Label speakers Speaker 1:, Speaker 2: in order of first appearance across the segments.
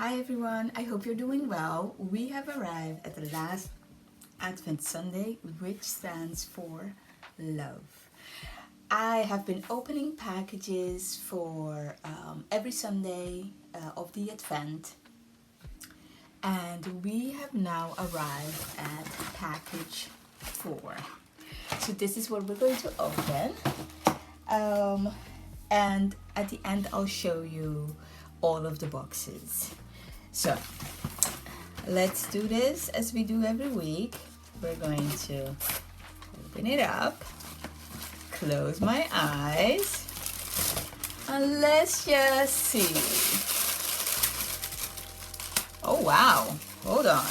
Speaker 1: Hi everyone, I hope you're doing well. We have arrived at the last Advent Sunday, which stands for love. I have been opening packages for every Sunday of the Advent, and we have now arrived at package 4. So this is what we're going to open, and at the end I'll show you all of the boxes. So let's do this as we do every week. We're going to open it up, close my eyes, and let's just see. Oh wow, hold on.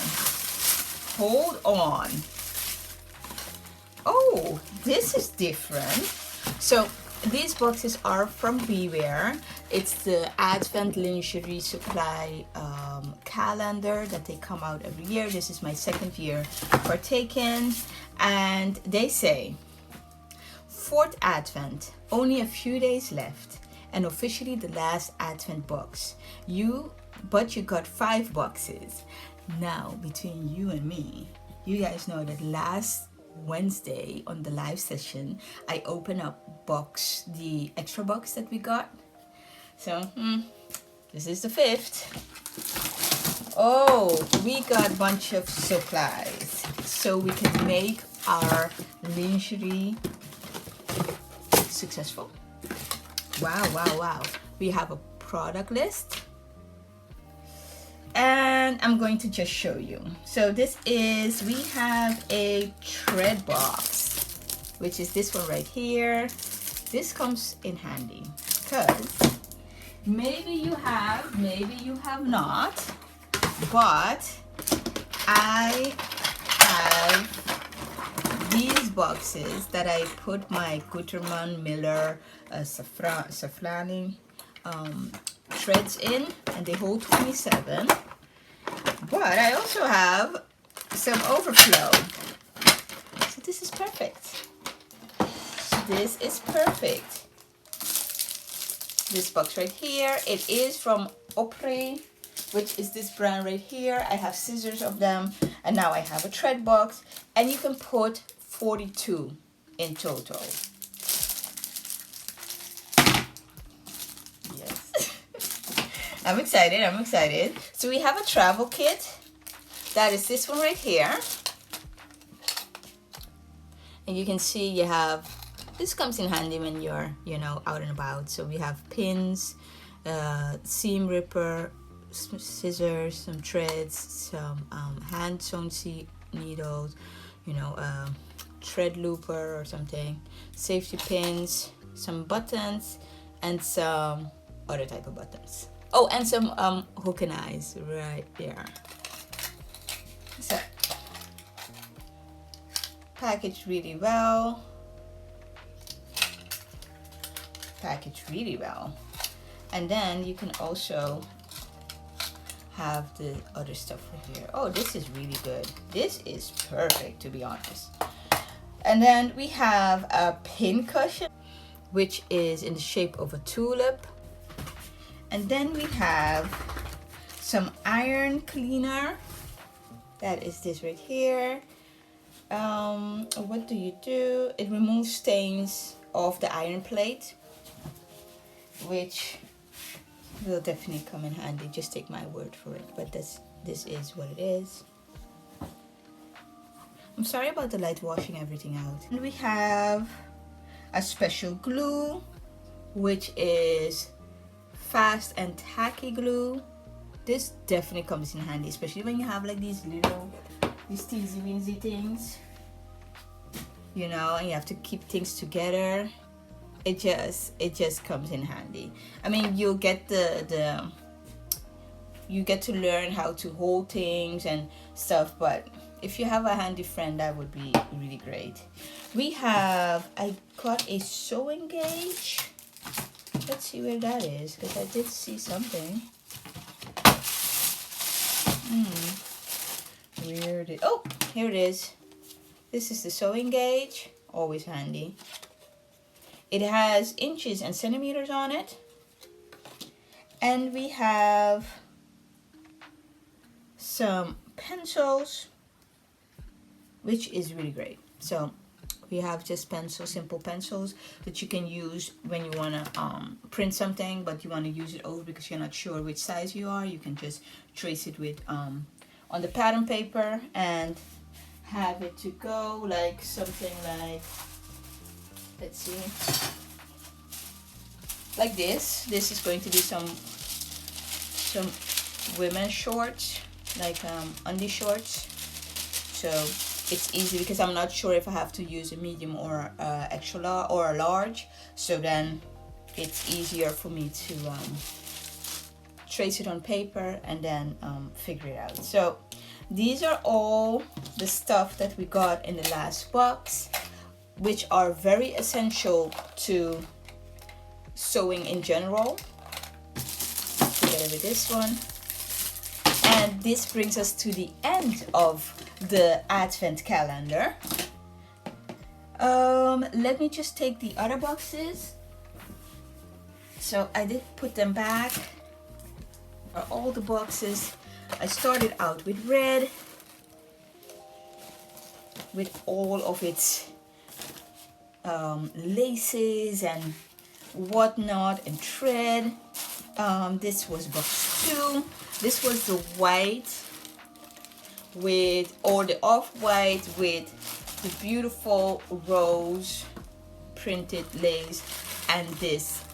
Speaker 1: Oh, this is different. So these boxes are from Beware. It's the Advent Lingerie Supply Calendar that they come out every year. This is my second year partaking, and they say 4th Advent, only a few days left, and officially the last Advent box. But you got 5 boxes. Now, between you and me, you guys know that last Wednesday on the live session I opened up the extra box that we got. So this is the 5th. Oh, we got a bunch of supplies so we can make our lingerie successful. Wow. We have a product list, and I'm going to just show you. So we have a thread box, which is this one right here. This comes in handy because maybe you have not, but I have these boxes that I put my Gutermann Miller Safrani threads in, and they hold 27. But I also have some overflow. So this is perfect. This box right here, it is from Opry, which is this brand right here. I have scissors of them, and now I have a thread box, and you can put 42 in total. Yes. I'm excited. So we have a travel kit. That is this one right here. And you can see this comes in handy when you're, out and about. So we have pins, seam ripper, scissors, some threads, some hand sewn needles, thread looper or something, safety pins, some buttons, and some other type of buttons. Oh, and some hook and eyes right there. So packaged really well. And then you can also have the other stuff right here. Oh, this is really good. This is perfect, to be honest. And then we have a pin cushion, which is in the shape of a tulip. And then we have some iron cleaner. That is this right here. What do? It removes stains off the iron plate, which will definitely come in handy. Just take my word for it. But this is what it is. I'm sorry about the light washing everything out. And we have a special glue, which is fast and tacky glue. This definitely comes in handy, especially when you have like these teensy weensy things, and you have to keep things together. It just comes in handy. I mean, you get to learn how to hold things and stuff, but if you have a handy friend, that would be really great. I got a sewing gauge. Let's see where that is, because I did see something. Oh, here it is. This is the sewing gauge, always handy. It has inches and centimeters on it. And we have some pencils, which is really great. So we have just pencils, simple pencils that you can use when you want to print something, but you want to use it over because you're not sure which size you are. You can just trace it with on the pattern paper and have it to go, like something like, let's see, like this. This is going to be some women's shorts, like undie shorts. So it's easy because I'm not sure if I have to use a medium or extra large or a large. So then it's easier for me to trace it on paper and then figure it out. So these are all the stuff that we got in the last box, which are very essential to sewing in general, together with this one. And this brings us to the end of the Advent calendar. Let me just take the other boxes. So I did put them back. Are all the boxes. I started out with red, with all of its laces and whatnot and thread. This was box 2. This was the white with, or the off-white with the beautiful rose printed lace and this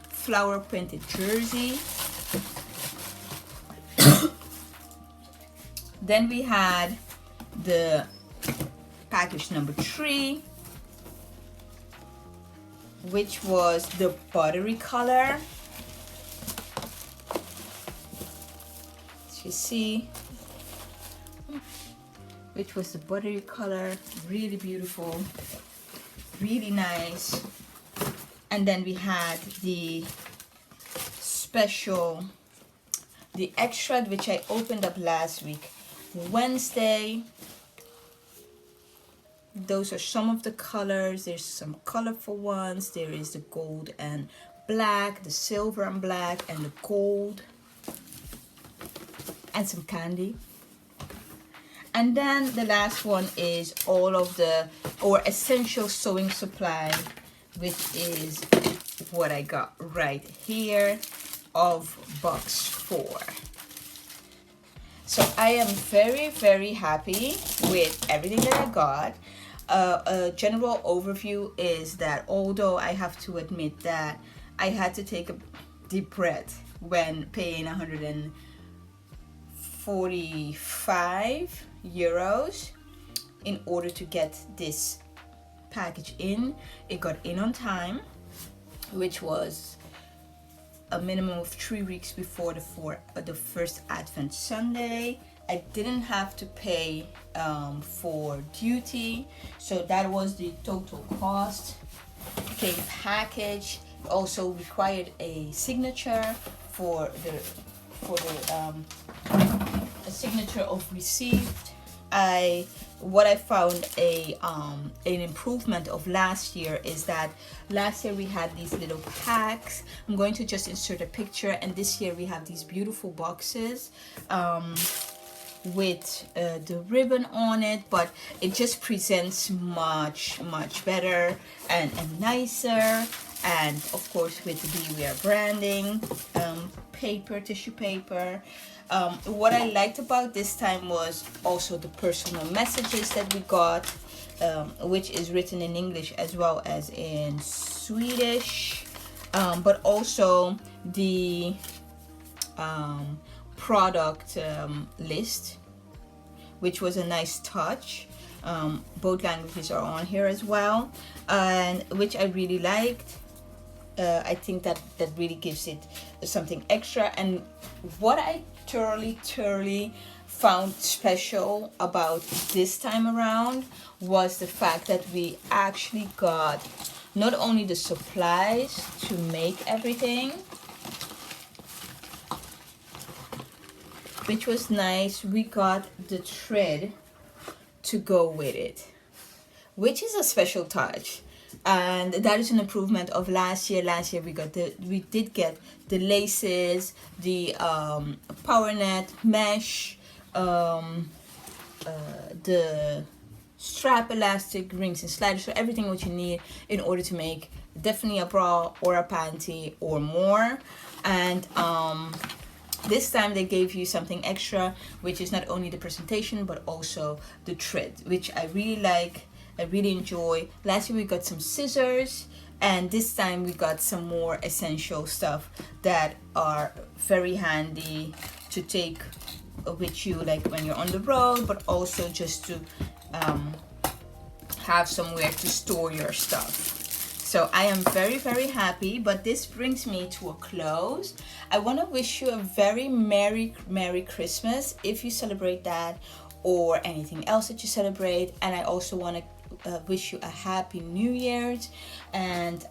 Speaker 1: flower printed jersey. Then we had the package number 3, which was the buttery color. As you see, which was the buttery color, really beautiful, really nice. And then we had the special, the extra, which I opened up last week, Wednesday. Those are some of the colors. There's some colorful ones. There is the gold and black, the silver and black, and the gold, and some candy. And then the last one is all of the, or essential sewing supply, which is what I got right here of box 4. So I am very, very happy with everything that I got. A general overview is that although I have to admit that I had to take a deep breath when paying 145 euros in order to get this package in. It got in on time, which was a minimum of 3 weeks before the first Advent Sunday. I didn't have to pay for duty, so that was the total cost. Came package. Also required a signature for the a signature of received. What I found an improvement of last year is that last year we had these little packs. I'm going to just insert a picture, and this year we have these beautiful boxes with the ribbon on it, but it just presents much better and nicer. And of course with the Beware branding, paper, tissue paper. What I liked about this time was also the personal messages that we got, which is written in English as well as in Swedish, but also the product list, which was a nice touch. Both languages are on here as well, and which I really liked. I think that really gives it something extra. And what I thoroughly found special about this time around was the fact that we actually got not only the supplies to make everything, which was nice, we got the thread to go with it, which is a special touch. And that is an improvement of last year. Last year we did get the laces, the power net mesh, the strap, elastic, rings and sliders, so everything what you need in order to make definitely a bra or a panty or more. And this time they gave you something extra, which is not only the presentation but also the thread, which I really like, I really enjoy. Last year we got some scissors, and this time we got some more essential stuff that are very handy to take with you, like when you're on the road, but also just to have somewhere to store your stuff. So I am very, very happy, but this brings me to a close. I want to wish you a very Merry Christmas if you celebrate that, or anything else that you celebrate. And I also want to wish you a Happy New Year's, and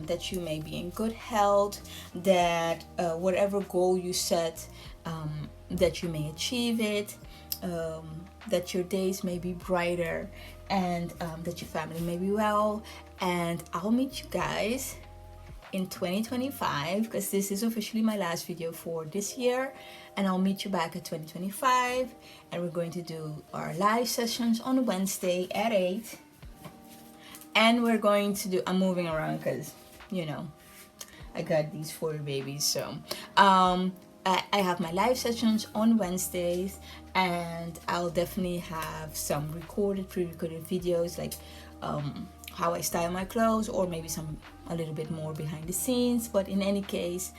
Speaker 1: that you may be in good health, that whatever goal you set, that you may achieve it, that your days may be brighter, and that your family may be well. And I'll meet you guys in 2025, because this is officially my last video for this year, and I'll meet you back at 2025, and we're going to do our live sessions on Wednesday at 8. And we're going to do, I'm moving around because, you know, I got these 4 babies. So I have my live sessions on Wednesdays, and I'll definitely have some pre-recorded videos, like how I style my clothes, or maybe a little bit more behind the scenes. But in any case,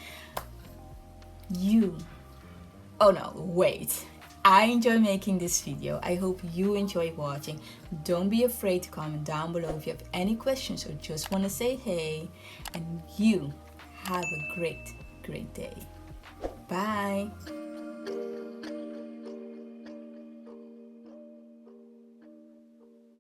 Speaker 1: I enjoy making this video. I hope you enjoy watching. Don't be afraid to comment down below if you have any questions or just want to say hey. And you have a great day. Bye.